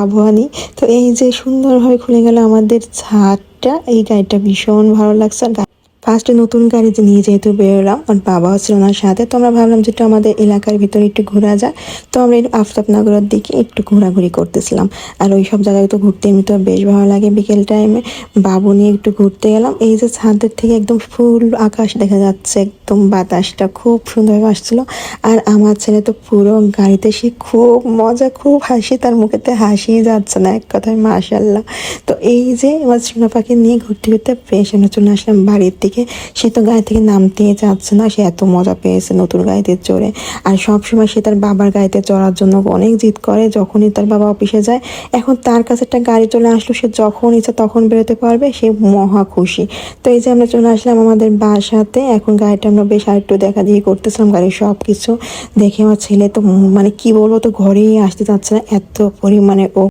আবহাওয়া নেই। তো এই যে সুন্দরভাবে খুলে গেল আমাদের ছাদটা, এই গাড়িটা ভীষণ ভালো লাগছে। আর ফার্স্টে নতুন গাড়িতে নিয়ে যেহেতু বেরোলাম, ওর বাবাও ছিল ওনার সাথে, তো আমরা ভাবলাম যে একটু আমাদের এলাকার ভিতরে একটু ঘোরা যায়। তো আমরা এই আফতাবনগরের দিকে একটু ঘোরাঘুরি করতেছিলাম। আর ওই সব জায়গায় তো ঘুরতে এমনিতেও বেশ ভালো লাগে। বিকেল টাইমে বাবু নিয়ে একটু ঘুরতে গেলাম। এই যে ছাদের থেকে একদম ফুল আকাশ দেখা যাচ্ছে, একদম বাতাসটা খুব সুন্দরভাবে আসছিল। আর আমার ছেলে তো পুরো গাড়িতে সে খুব মজা, খুব হাসি, তার মুখেতে হাসিই যাচ্ছে না, এক কথায় মাশাল্লাহ। তো এই যে আমার সোনা পাখি নিয়ে ঘুরতে ঘুরতে বেশ আমরা চলে আসলাম বাড়ির দিকে। সে তো গাড়ি থেকে নামতেই চাচ্ছে না, সে এত মজা পেয়েছে নতুন গাড়িতে চড়ে। আর সবসময় সে তার বাবার গাড়িতে চড়ার জন্য অনেক জিদ করে যখনই তার বাবা অফিসে যায়। এখন তার কাছে একটা গাড়ি চলে আসলো, সে যখন ইচ্ছা তখন বেরোতে পারবে, সে মহা খুশি। তো এই যে আমরা চলে আসলাম আমাদের বাসাতে। এখন গাড়িটা আমরা বেশ আরেকটু দেখা দিয়ে করতেছিলাম, গাড়ির সব কিছু দেখে আমার ছেলে তো মানে কি বলবো, তো ঘরেই আসতে চাচ্ছে না, এত পরিমাণে ও